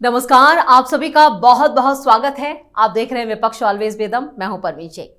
नमस्कार, आप सभी का बहुत बहुत स्वागत है। आप देख रहे हैं विपक्ष ऑलवेज बेदम। मैं हूं परवीन।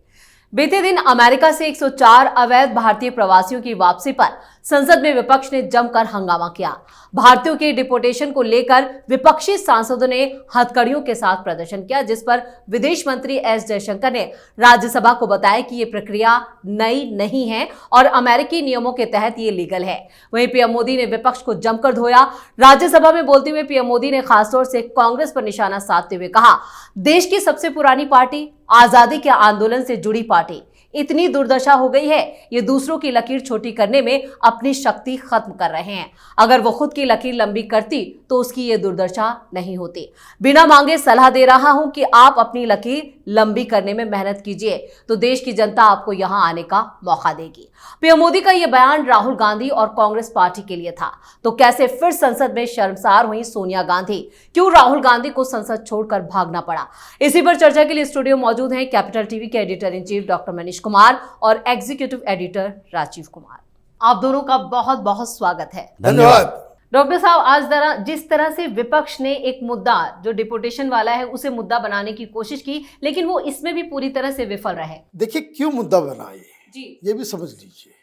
बीते दिन अमेरिका से 104 अवैध भारतीय प्रवासियों की वापसी पर संसद में विपक्ष ने जमकर हंगामा किया। भारतीयों के डिपोटेशन को लेकर विपक्षी सांसदों ने हथकड़ियों के साथ प्रदर्शन किया, जिस पर विदेश मंत्री एस जयशंकर ने राज्यसभा को बताया कि ये प्रक्रिया नई नहीं है और अमेरिकी नियमों के तहत ये लीगल है। वहीं पीएम मोदी ने विपक्ष को जमकर धोया। राज्यसभा में बोलते हुए पीएम मोदी ने खासतौर से कांग्रेस पर निशाना साधते हुए कहा, देश की सबसे पुरानी पार्टी, आजादी के आंदोलन से जुड़ी पार्टी, इतनी दुर्दशा हो गई है, ये दूसरों की लकीर छोटी करने में अपनी शक्ति खत्म कर रहे हैं। अगर वो खुद की लकीर लंबी करती तो उसकी ये दुर्दशा नहीं होती। बिना मांगे सलाह दे रहा हूं कि आप अपनी लकीर लंबी करने में मेहनत कीजिए, तो देश की जनता आपको यहां आने का मौका देगी। पीएम मोदी का यह बयान राहुल गांधी और कांग्रेस पार्टी के लिए था, तो कैसे फिर संसद में शर्मसार हुई सोनिया गांधी? क्यों राहुल गांधी को संसद छोड़कर भागना पड़ा? इसी पर चर्चा के लिए स्टूडियो मौजूद हैं कैपिटल टीवी के editor in chief doctor Manish Kumar और एग्जीक्यूटिव एडिटर राजीव कुमार। आप दोनों का बहुत बहुत स्वागत है। धन्यवाद। डॉक्टर साहब, आज जिस तरह से विपक्ष ने एक मुद्दा जो डिपोटेशन वाला है उसे मुद्दा बनाने की कोशिश की, लेकिन वो इसमें भी पूरी तरह से विफल रहे। देखिए क्यों मुद्दा बना ये भी समझ लीजिए।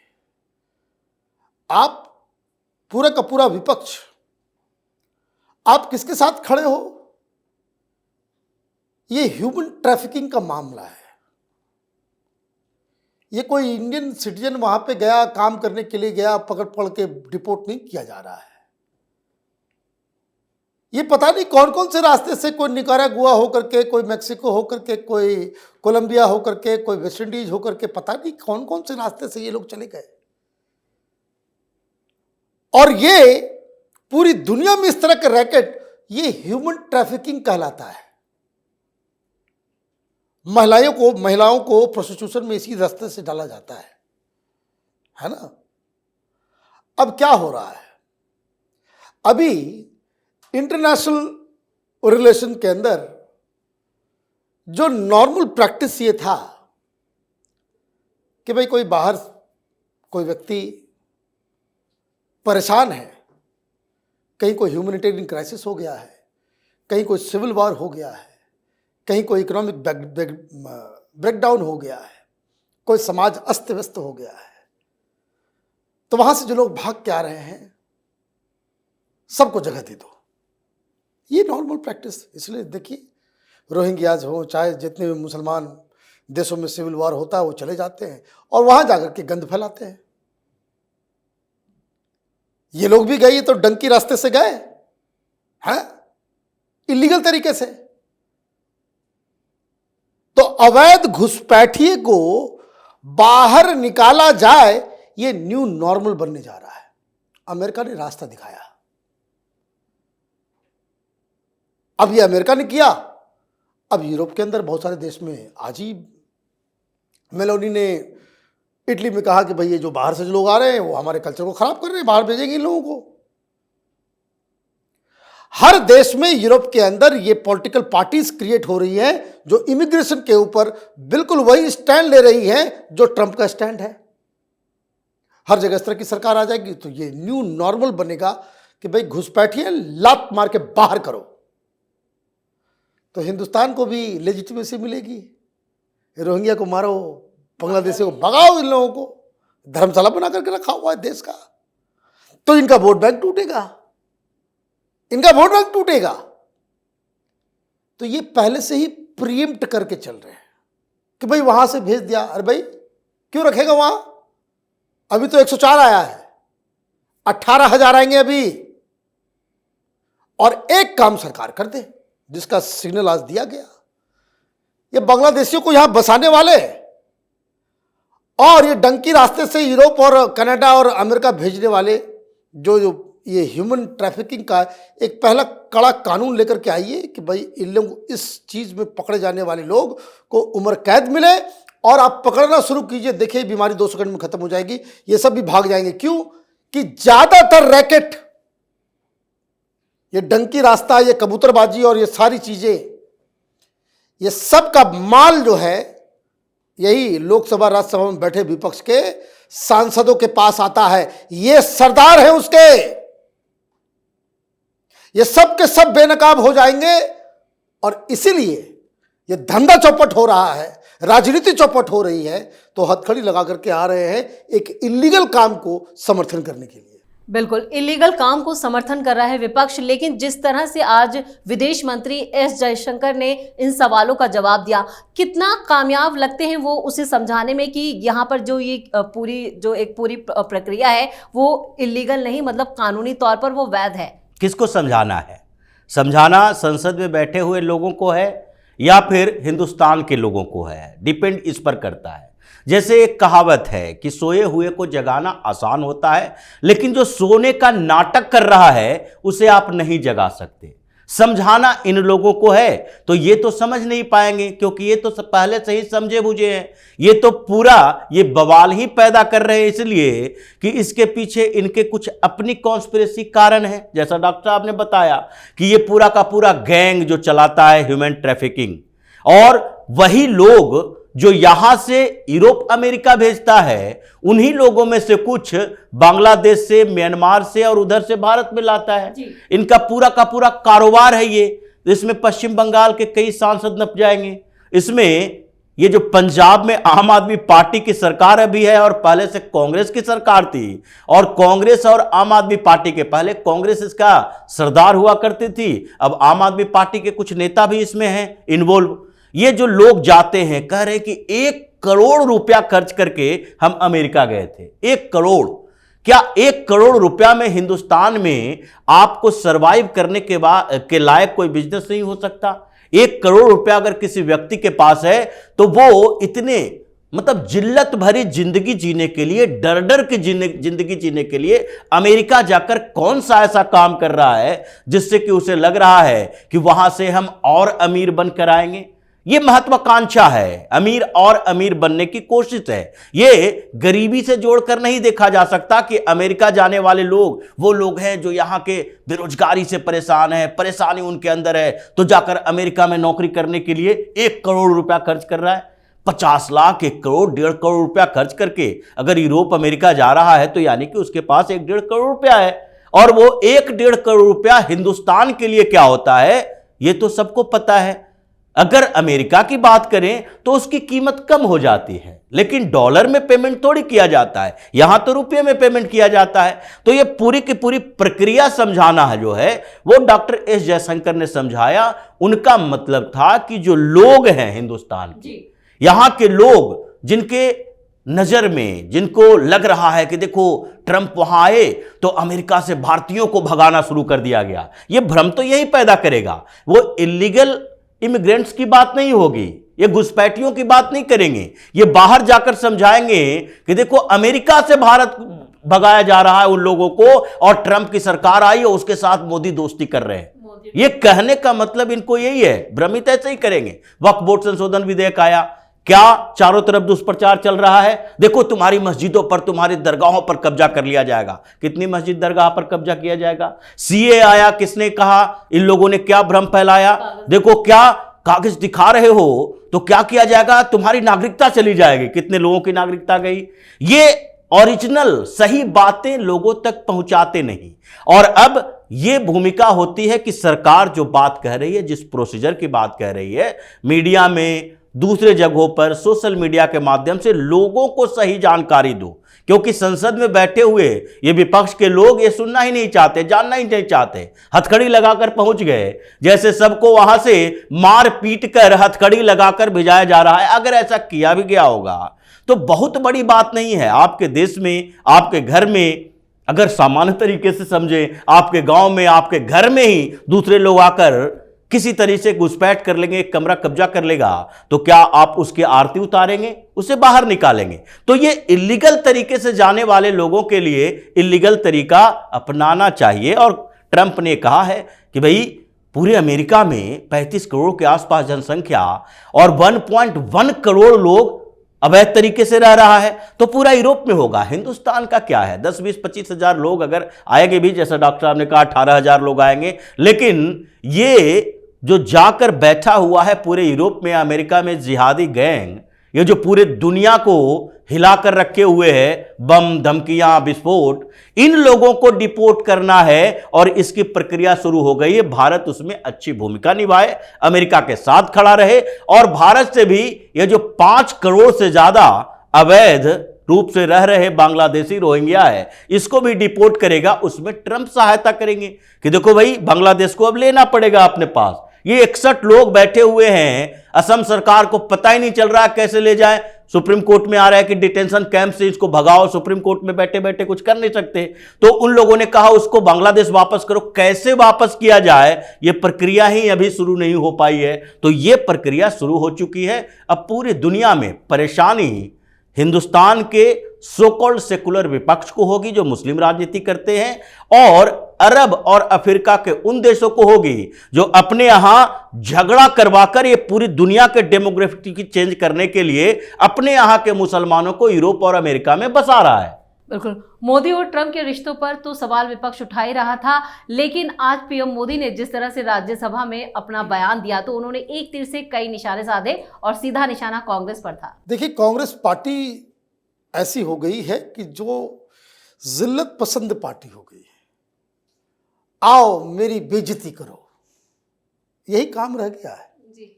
आप पूरा का पूरा विपक्ष, आप किसके साथ खड़े हो? ये ह्यूमन ट्रैफिकिंग का मामला है। ये कोई इंडियन सिटीजन वहां पे गया, काम करने के लिए गया, पकड़ के डिपोर्ट नहीं किया जा रहा है। ये पता नहीं कौन कौन से रास्ते से, कोई निकारागुआ होकर के, कोई मैक्सिको होकर के, कोई कोलंबिया होकर के, कोई वेस्ट इंडीज होकर के, पता नहीं कौन कौन से रास्ते से ये लोग चले गए। और ये पूरी दुनिया में इस तरह का रैकेट, ये ह्यूमन ट्रैफिकिंग कहलाता है। महिलाओं को प्रोस्टिट्यूशन में इसी रास्ते से डाला जाता है ना। अब क्या हो रहा है? अभी इंटरनेशनल रिलेशन के अंदर जो नॉर्मल प्रैक्टिस ये था कि भाई कोई बाहर कोई व्यक्ति परेशान है, कहीं कोई ह्यूमैनिटेरियन क्राइसिस हो गया है, कहीं कोई सिविल वॉर हो गया है, कहीं कोई इकोनॉमिक ब्रेकडाउन हो गया है, कोई समाज अस्त व्यस्त हो गया है, तो वहां से जो लोग भाग के आ रहे हैं सबको जगह दे दो। ये नॉर्मल प्रैक्टिस। इसलिए देखिए, रोहिंग्याज हो, चाहे जितने भी मुसलमान देशों में सिविल वॉर होता है, वो चले जाते हैं और वहां जाकर के गंद फैलाते हैं। ये लोग भी गए तो डंकी रास्ते से गए हैं, इलीगल तरीके से। तो अवैध घुसपैठिए को बाहर निकाला जाए, ये न्यू नॉर्मल बनने जा रहा है। अमेरिका ने रास्ता दिखाया। अब ये अमेरिका ने किया, अब यूरोप के अंदर बहुत सारे देश में आज ही मेलोनी ने इटली में कहा कि भाई ये जो बाहर से जो लोग आ रहे हैं वो हमारे कल्चर को खराब कर रहे हैं, बाहर भेजेंगे इन लोगों को। हर देश में यूरोप के अंदर ये पॉलिटिकल पार्टीज क्रिएट हो रही हैं जो इमिग्रेशन के ऊपर बिल्कुल वही स्टैंड ले रही हैं जो ट्रंप का स्टैंड है। हर जगह इस तरह की सरकार आ जाएगी तो ये न्यू नॉर्मल बनेगा कि भाई घुसपैठिए लात मार के बाहर करो, तो हिंदुस्तान को भी लेजिटिमेसी मिलेगी। रोहिंग्या को मारो, बांग्लादेशी को भगाओ, इन लोगों को धर्मशाला बना करके रखा हुआ है देश का, तो इनका वोट बैंक टूटेगा, इनका वोट बैंक टूटेगा। तो ये पहले से ही प्रीएम्प्ट करके चल रहे हैं कि भाई वहां से भेज दिया। अरे भाई क्यों रखेगा वहां? अभी तो 104 आया है, 18,000 आएंगे अभी। और एक काम सरकार कर दे जिसका सिग्नल आज दिया गया, ये बांग्लादेशियों को यहां बसाने वाले और ये डंकी रास्ते से यूरोप और कनाडा और अमेरिका भेजने वाले जो ये ह्यूमन ट्रैफिकिंग का एक पहला कड़ा कानून लेकर के आइए कि भाई इन लोग, इस चीज में पकड़े जाने वाले लोग को उम्र कैद मिले और आप पकड़ना शुरू कीजिए। देखिए बीमारी 2 सेकंड में खत्म हो जाएगी, ये सब भी भाग जाएंगे। क्यों? कि ज्यादातर रैकेट, ये डंकी रास्ता, ये कबूतरबाजी और ये सारी चीजें, ये सब का माल जो है यही लोकसभा राज्यसभा में बैठे विपक्ष के सांसदों के पास आता है। ये सरदार है उसके, ये सब के सब बेनकाब हो जाएंगे। और इसीलिए ये धंधा चौपट हो रहा है, राजनीति चौपट हो रही है, तो हथकड़ी लगा करके आ रहे हैं एक इलीगल काम को समर्थन करने के लिए। बिल्कुल इलीगल काम को समर्थन कर रहा है विपक्ष, लेकिन जिस तरह से आज विदेश मंत्री एस जयशंकर ने इन सवालों का जवाब दिया, कितना कामयाब लगते हैं वो उसे समझाने में कि यहाँ पर जो ये पूरी प्रक्रिया है वो इलीगल नहीं, मतलब कानूनी तौर पर वो वैध है। किसको समझाना है? समझाना संसद में बैठे हुए लोगों को है या फिर हिंदुस्तान के लोगों को है, डिपेंड इस पर करता है। जैसे एक कहावत है कि सोए हुए को जगाना आसान होता है, लेकिन जो सोने का नाटक कर रहा है उसे आप नहीं जगा सकते। समझाना इन लोगों को है तो ये तो समझ नहीं पाएंगे, क्योंकि ये तो पहले से ही समझे बुझे हैं। ये तो पूरा ये बवाल ही पैदा कर रहे हैं इसलिए कि इसके पीछे इनके कुछ अपनी कॉन्स्पिरेसी कारण है। जैसा डॉक्टर साहब ने बताया कि ये पूरा का पूरा गैंग जो चलाता है ह्यूमन ट्रैफिकिंग, और वही लोग जो यहां से यूरोप अमेरिका भेजता है, उन्हीं लोगों में से कुछ बांग्लादेश से, म्यांमार से और उधर से भारत में लाता है। इनका पूरा का पूरा कारोबार है ये। इसमें पश्चिम बंगाल के कई सांसद नप जाएंगे। इसमें ये जो पंजाब में आम आदमी पार्टी की सरकार अभी है और पहले से कांग्रेस की सरकार थी, और कांग्रेस और आम आदमी पार्टी के पहले कांग्रेस इसका सरदार हुआ करती थी, अब आम आदमी पार्टी के कुछ नेता भी इसमें हैं इन्वॉल्व। ये जो लोग जाते हैं कह रहे हैं कि 1 करोड़ रुपया खर्च करके हम अमेरिका गए थे। 1 करोड़? क्या 1 करोड़ रुपया में हिंदुस्तान में आपको सरवाइव करने के लायक कोई बिजनेस नहीं हो सकता? 1 करोड़ रुपया अगर किसी व्यक्ति के पास है तो वो इतने मतलब जिल्लत भरी जिंदगी जीने के लिए, डर डर की जिंदगी जीने के लिए अमेरिका जाकर कौन सा ऐसा काम कर रहा है जिससे कि उसे लग रहा है कि वहां से हम और अमीर बनकर आएंगे। ये महत्वाकांक्षा है, अमीर और अमीर बनने की कोशिश है। ये गरीबी से जोड़कर नहीं देखा जा सकता कि अमेरिका जाने वाले लोग वो लोग हैं जो यहाँ के बेरोजगारी से परेशान हैं, परेशानी उनके अंदर है, तो जाकर अमेरिका में नौकरी करने के लिए 1 करोड़ रुपया खर्च कर रहा है। 50 लाख, 1 करोड़, 1.5 करोड़ रुपया खर्च करके अगर यूरोप अमेरिका जा रहा है तो यानी कि उसके पास 1-1.5 करोड़ रुपया है। और वो 1-1.5 करोड़ रुपया हिंदुस्तान के लिए क्या होता है ये तो सबको पता है। अगर अमेरिका की बात करें तो उसकी कीमत कम हो जाती है, लेकिन डॉलर में पेमेंट थोड़ी किया जाता है, यहां तो रुपये में पेमेंट किया जाता है। तो ये पूरी की पूरी प्रक्रिया समझाना है जो है वो डॉक्टर एस जयशंकर ने समझाया। उनका मतलब था कि जो लोग हैं हिंदुस्तान के, यहां के लोग जिनके नजर में, जिनको लग रहा है कि देखो ट्रंप वहां आए तो अमेरिका से भारतीयों को भगाना शुरू कर दिया गया, ये भ्रम तो यही पैदा करेगा। वो इलीगल इमिग्रेंट्स की बात नहीं होगी, ये घुसपैठियों की बात नहीं करेंगे, ये बाहर जाकर समझाएंगे कि देखो अमेरिका से भारत भगाया जा रहा है उन लोगों को, और ट्रंप की सरकार आई और उसके साथ मोदी दोस्ती कर रहे हैं। ये कहने का मतलब इनको यही है, भ्रमित ऐसे ही करेंगे। वक्फ बोर्ड संशोधन विधेयक आया, क्या चारों तरफ दुष्प्रचार चल रहा है, देखो तुम्हारी मस्जिदों पर, तुम्हारी दरगाहों पर कब्जा कर लिया जाएगा। कितनी मस्जिद दरगाह पर कब्जा किया जाएगा? सीए आया, किसने कहा? इन लोगों ने क्या भ्रम फैलाया, देखो क्या कागज दिखा रहे हो तो क्या किया जाएगा, तुम्हारी नागरिकता चली जाएगी। कितने लोगों की नागरिकता गई? ये ओरिजिनल सही बातें लोगों तक पहुंचाते नहीं। और अब ये भूमिका होती है कि सरकार जो बात कह रही है, जिस प्रोसीजर की बात कह रही है, मीडिया में, दूसरे जगहों पर, सोशल मीडिया के माध्यम से लोगों को सही जानकारी दो, क्योंकि संसद में बैठे हुए ये विपक्ष के लोग ये सुनना ही नहीं चाहते, जानना ही नहीं चाहते। हथकड़ी लगाकर पहुंच गए, जैसे सबको वहां से मार पीट कर हथकड़ी लगाकर भिजाया जा रहा है। अगर ऐसा किया भी गया होगा तो बहुत बड़ी बात नहीं है। आपके देश में, आपके घर में, अगर सामान्य तरीके से समझे, आपके गांव में, आपके घर में ही दूसरे लोग आकर किसी तरीके से घुसपैठ कर लेंगे, एक कमरा कब्जा कर लेगा, तो क्या आप उसकी आरती उतारेंगे, उसे बाहर निकालेंगे? तो ये इलीगल तरीके से जाने वाले लोगों के लिए इलीगल तरीका अपनाना चाहिए। और ट्रंप ने कहा है कि भाई पूरे अमेरिका में 35 करोड़ के आसपास जनसंख्या और 1.1 करोड़ लोग अवैध तरीके से रह रहा है, तो पूरा यूरोप में होगा। हिंदुस्तान का क्या है, 10, 20, 25 हजार लोग अगर आएंगे भी, जैसा डॉक्टर साहब ने कहा 18,000 लोग आएंगे, लेकिन ये जो जाकर बैठा हुआ है पूरे यूरोप में, अमेरिका में जिहादी गैंग, ये जो पूरे दुनिया को हिलाकर रखे हुए है, बम, धमकियां, विस्फोट, इन लोगों को डिपोर्ट करना है और इसकी प्रक्रिया शुरू हो गई है। भारत उसमें अच्छी भूमिका निभाए, अमेरिका के साथ खड़ा रहे और भारत से भी ये जो 5 करोड़ से ज्यादा अवैध रूप से रह रहे बांग्लादेशी रोहिंग्या है, इसको भी डिपोर्ट करेगा। उसमें ट्रंप सहायता करेंगे कि देखो भाई, बांग्लादेश को अब लेना पड़ेगा अपने पास। ये 61 लोग बैठे हुए हैं, असम सरकार को पता ही नहीं चल रहा कैसे ले जाए। सुप्रीम कोर्ट में आ रहा है कि डिटेंशन कैंप से इसको भगाओ, सुप्रीम कोर्ट में बैठे बैठे कुछ कर नहीं सकते। तो उन लोगों ने कहा उसको बांग्लादेश वापस करो। कैसे वापस किया जाए, ये प्रक्रिया ही अभी शुरू नहीं हो पाई है। तो ये प्रक्रिया शुरू हो चुकी है। अब पूरी दुनिया में परेशानी हिंदुस्तान के सो कॉल्ड सेकुलर विपक्ष को होगी, जो मुस्लिम राजनीति करते हैं, और अरब और अफ्रीका के उन देशों को होगी जो अपने यहां झगड़ा करवाकर ये पूरी दुनिया के डेमोग्राफिक चेंज करने के लिए अपने यहां के मुसलमानों को यूरोप और अमेरिका में बसा रहा है। बिल्कुल, मोदी और ट्रंप के रिश्तों पर तो सवाल विपक्ष उठा ही रहा था, लेकिन आज पीएम मोदी ने जिस तरह से राज्यसभा में अपना बयान दिया तो उन्होंने एक तीर से कई निशाने साधे और सीधा निशाना कांग्रेस पर था। देखिए, कांग्रेस पार्टी ऐसी हो गई है कि जो जिल्लत पसंद पार्टी हो गई है। आओ मेरी बेइज्जती करो, यही काम रह गया है जी।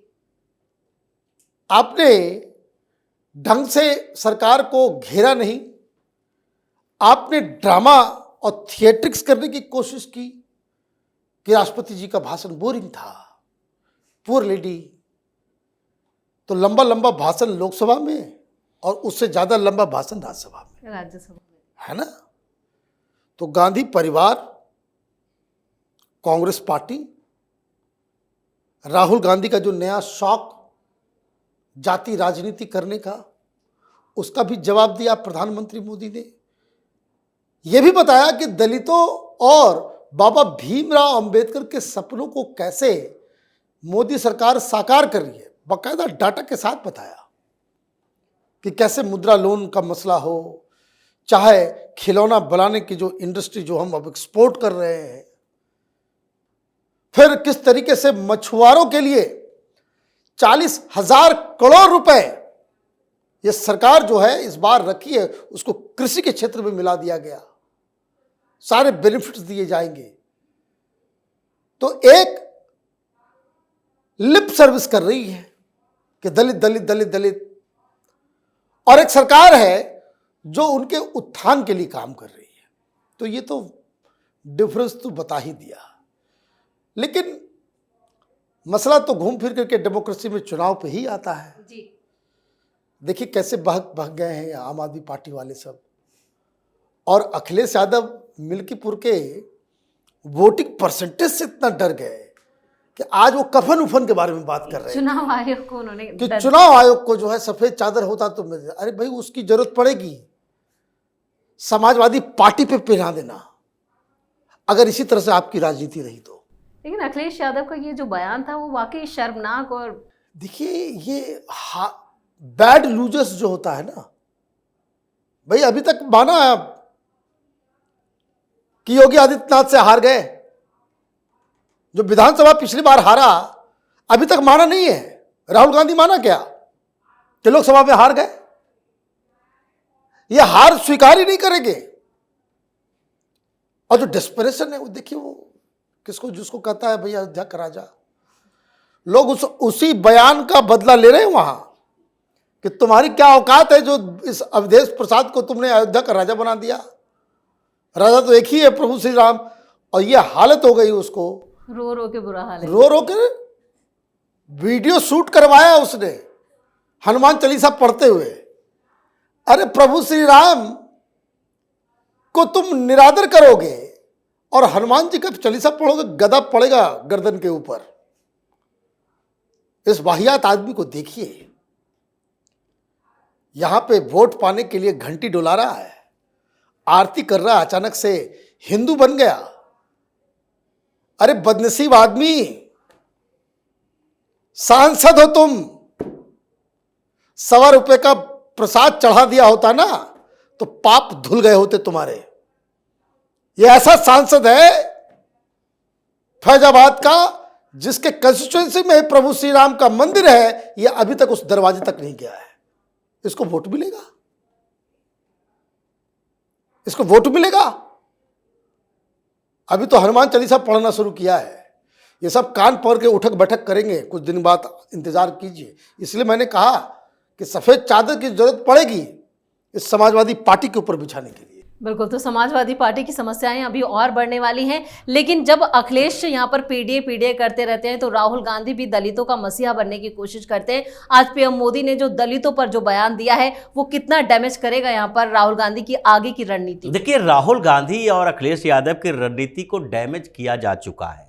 आपने ढंग से सरकार को घेरा नहीं, आपने ड्रामा और थिएट्रिक्स करने की कोशिश की कि राष्ट्रपति जी का भाषण बोरिंग था, पुअर लेडी। तो लंबा लंबा भाषण लोकसभा में और उससे ज्यादा लंबा भाषण राज्यसभा में, है ना। तो गांधी परिवार, कांग्रेस पार्टी, राहुल गांधी का जो नया शौक जाति राजनीति करने का, उसका भी जवाब दिया प्रधानमंत्री मोदी ने। यह भी बताया कि दलितों और बाबा भीमराव अंबेडकर के सपनों को कैसे मोदी सरकार साकार कर रही है। बाकायदा डाटा के साथ बताया कि कैसे मुद्रा लोन का मसला हो, चाहे खिलौना बनाने की जो इंडस्ट्री जो हम अब एक्सपोर्ट कर रहे हैं, फिर किस तरीके से मछुआरों के लिए 40,000 करोड़ रुपए ये सरकार जो है इस बार रखी है, उसको कृषि के क्षेत्र में मिला दिया गया, सारे बेनिफिट्स दिए जाएंगे। तो एक लिप सर्विस कर रही है कि दलित दलित दलित दलित, और एक सरकार है जो उनके उत्थान के लिए काम कर रही है। तो ये तो डिफरेंस तो बता ही दिया। लेकिन मसला तो घूम फिर करके डेमोक्रेसी में चुनाव पे ही आता है जी। देखिए कैसे भाग गए हैं आम आदमी पार्टी वाले सब, और अखिलेश यादव मिल्कीपुर के वोटिंग परसेंटेज से इतना डर गए कि आज वो कफन उफन के बारे में बात कर रहे हैं। चुनाव आयोग को उन्होंने कि चुनाव आयोग को जो है सफेद चादर होता तो मैं, अरे भाई उसकी जरूरत पड़ेगी, समाजवादी पार्टी पे पहना देना अगर इसी तरह से आपकी राजनीति रही तो। लेकिन अखिलेश यादव का ये जो बयान था वो वाकई शर्मनाक। और देखिए ये बैड लूजर्स जो होता है ना भाई, अभी तक माना कि योगी आदित्यनाथ से हार गए, जो विधानसभा पिछली बार हारा अभी तक माना नहीं है। राहुल गांधी माना क्या कि लोकसभा में हार गए, ये हार स्वीकार ही नहीं करेंगे। और जो डेस्परेशन है वो देखिए, वो किसको जिसको कहता है भैया अयोध्या का राजा, लोग उसी बयान का बदला ले रहे हैं वहां कि तुम्हारी क्या औकात है जो इस अवधेश प्रसाद को तुमने अयोध्या का राजा बना दिया। राजा तो एक ही है, प्रभु श्री राम। और ये हालत हो गई उसको, रो रो के बुरा हाल है। रो रो के वीडियो शूट करवाया उसने हनुमान चालीसा पढ़ते हुए। अरे प्रभु श्री राम को तुम निरादर करोगे और हनुमान जी का चालीसा पढ़ोगे, गदा पड़ेगा गर्दन के ऊपर। इस वाहियात आदमी को देखिए, यहां पे वोट पाने के लिए घंटी डुला रहा है, आरती कर रहा है, अचानक से हिंदू बन गया। अरे बदनसीब आदमी, सांसद हो तुम, 1.25 रुपए का प्रसाद चढ़ा दिया होता ना तो पाप धुल गए होते तुम्हारे। ये ऐसा सांसद है फैजाबाद का जिसके कंस्टिट्यूएंसी में प्रभु श्री राम का मंदिर है, यह अभी तक उस दरवाजे तक नहीं गया है। इसको वोट मिलेगा, इसको वोट मिलेगा। अभी तो हनुमान चालीसा पढ़ना शुरू किया है, ये सब कान पकड़ के उठक बैठक करेंगे, कुछ दिन बाद इंतजार कीजिए। इसलिए मैंने कहा कि सफेद चादर की जरूरत पड़ेगी इस समाजवादी पार्टी के ऊपर बिछाने के लिए। बिल्कुल, तो समाजवादी पार्टी की समस्याएं अभी और बढ़ने वाली हैं। लेकिन जब अखिलेश यहाँ पर पीडीए करते रहते हैं तो राहुल गांधी भी दलितों का मसीहा बनने की कोशिश करते हैं। आज पीएम मोदी ने जो दलितों पर जो बयान दिया है वो कितना डैमेज करेगा यहाँ पर राहुल गांधी की आगे की रणनीति। देखिए, राहुल गांधी और अखिलेश यादव की रणनीति को डैमेज किया जा चुका है।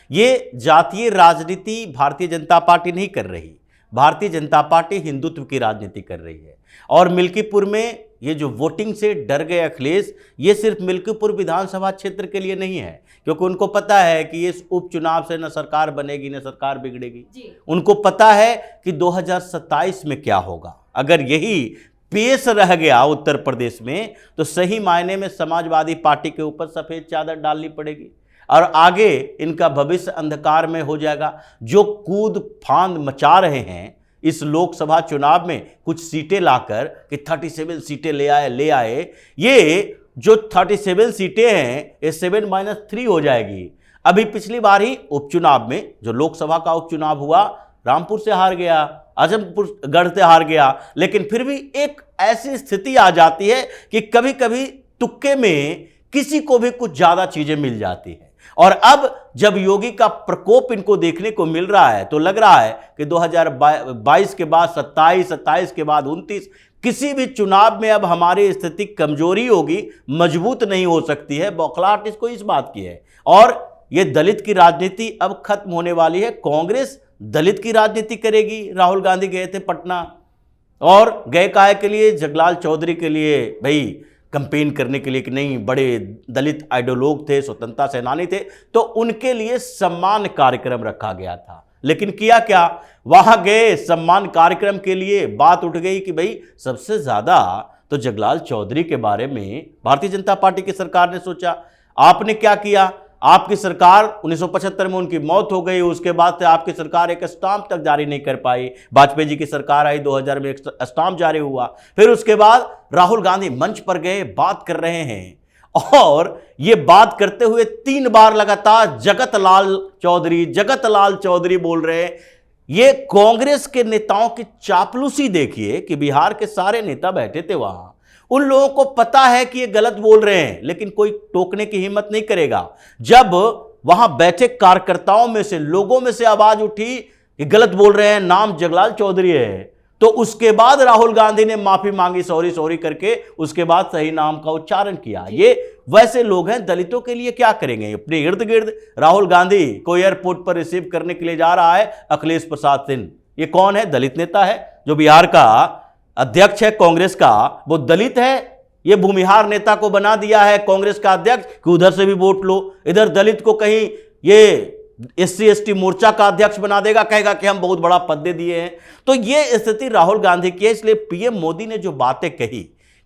ये जातीय राजनीति भारतीय जनता पार्टी नहीं कर रही, भारतीय जनता पार्टी हिंदुत्व की राजनीति कर रही है। और मिल्कीपुर में ये जो वोटिंग से डर गए अखिलेश, ये सिर्फ मिल्कीपुर विधानसभा क्षेत्र के लिए नहीं है, क्योंकि उनको पता है कि इस उपचुनाव से न सरकार बनेगी न सरकार बिगड़ेगी। उनको पता है कि 2027 में क्या होगा। अगर यही पेश रह गया उत्तर प्रदेश में तो सही मायने में समाजवादी पार्टी के ऊपर सफेद चादर डालनी पड़ेगी और आगे इनका भविष्य अंधकार में हो जाएगा। जो कूद फांद मचा रहे हैं इस लोकसभा चुनाव में कुछ सीटें लाकर कि 37 सीटें ले आए, ये जो 37 सीटें हैं ये 7-3 हो जाएगी। अभी पिछली बार ही उपचुनाव में जो लोकसभा का उपचुनाव हुआ, रामपुर से हार गया, आजमपुर गढ़ से हार गया, लेकिन फिर भी एक ऐसी स्थिति आ जाती है कि कभी कभी तुक्के में किसी को भी कुछ ज्यादा चीजें मिल जाती है। और अब जब योगी का प्रकोप इनको देखने को मिल रहा है तो लग रहा है कि 2022 के बाद 27 के बाद 29 किसी भी चुनाव में अब हमारी स्थिति कमजोरी होगी, मजबूत नहीं हो सकती है। बौखलाहट इसको इस बात की है। और ये दलित की राजनीति अब खत्म होने वाली है। कांग्रेस दलित की राजनीति करेगी। राहुल गांधी गए थे पटना और गए काहे के लिए? जगलाल चौधरी के लिए भाई कंपेन करने के लिए कि नहीं, बड़े दलित आइडियोलॉग थे, स्वतंत्रता सेनानी थे, तो उनके लिए सम्मान कार्यक्रम रखा गया था। लेकिन किया क्या? वहां गए सम्मान कार्यक्रम के लिए, बात उठ गई कि भाई सबसे ज्यादा तो जगलाल चौधरी के बारे में भारतीय जनता पार्टी की सरकार ने सोचा। आपने क्या किया? आपकी सरकार 1975 में उनकी मौत हो गई, उसके बाद से आपकी सरकार एक स्टाम्प तक जारी नहीं कर पाई। वाजपेयी जी की सरकार आई, 2000 में एक स्टाम्प जारी हुआ। फिर उसके बाद राहुल गांधी मंच पर गए, बात कर रहे हैं और ये बात करते हुए 3 बार लगातार जगत लाल चौधरी बोल रहे हैं। ये कांग्रेस के नेताओं की चापलूसी देखिए कि बिहार के सारे नेता बैठे थे वहां, उन लोगों को पता है कि ये गलत बोल रहे हैं, लेकिन कोई टोकने की हिम्मत नहीं करेगा। जब वहां बैठे कार्यकर्ताओं में से, लोगों में से आवाज उठी कि गलत बोल रहे हैं, नाम जगलाल चौधरी है, तो उसके बाद राहुल गांधी ने माफी मांगी, सॉरी करके उसके बाद सही नाम का उच्चारण किया। ये वैसे लोग हैं, दलितों के लिए क्या करेंगे? अपने इर्द गिर्द राहुल गांधी को एयरपोर्ट पर रिसीव करने के लिए जा रहा है अखिलेश प्रसाद सिंह। ये कौन है? दलित नेता है, जो बिहार का अध्यक्ष है कांग्रेस का, वो दलित है। ये भूमिहार नेता को बना दिया है कांग्रेस का अध्यक्ष कि उधर से भी वोट लो, इधर दलित को कहीं ये SC ST मोर्चा का अध्यक्ष बना देगा, कहेगा कि हम बहुत बड़ा पद दे दिए हैं। तो ये स्थिति राहुल गांधी की है। इसलिए पीएम मोदी ने जो बातें कही,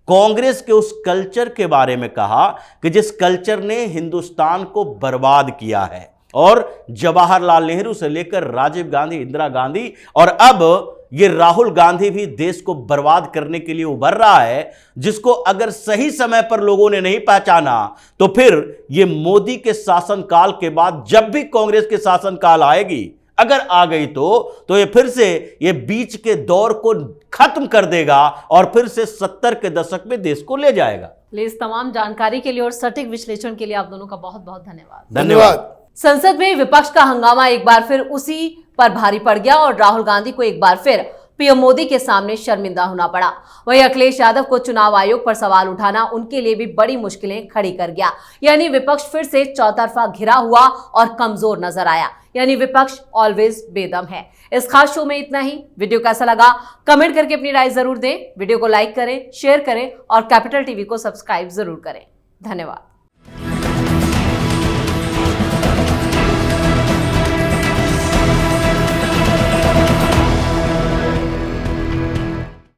कांग्रेस के उस कल्चर के बारे में कहा कि जिस कल्चर ने हिंदुस्तान को बर्बाद किया है, और जवाहरलाल नेहरू से लेकर राजीव गांधी, इंदिरा गांधी, और अब ये राहुल गांधी भी देश को बर्बाद करने के लिए उभर रहा है, जिसको अगर सही समय पर लोगों ने नहीं पहचाना तो फिर ये मोदी के शासनकाल के बाद जब भी कांग्रेस के शासनकाल आएगी, अगर आ गई तो ये फिर से ये बीच के दौर को खत्म कर देगा और फिर से 70 के दशक में देश को ले जाएगा। इस तमाम जानकारी के लिए और सटीक विश्लेषण के लिए आप दोनों का बहुत बहुत धन्यवाद। धन्यवाद। संसद में विपक्ष का हंगामा एक बार फिर उसी पर भारी पड़ गया और राहुल गांधी को एक बार फिर पीएम मोदी के सामने शर्मिंदा होना पड़ा। वहीं अखिलेश यादव को चुनाव आयोग पर सवाल उठाना उनके लिए भी बड़ी मुश्किलें खड़ी कर गया। यानी विपक्ष फिर से चौतरफा घिरा हुआ और कमजोर नजर आया। यानी विपक्ष ऑलवेज बेदम है। इस खास शो में इतना ही। वीडियो कैसा लगा कमेंट करके अपनी राय जरूर दें। वीडियो को लाइक करें, शेयर करें और कैपिटल टीवी को सब्सक्राइब जरूर करें। धन्यवाद।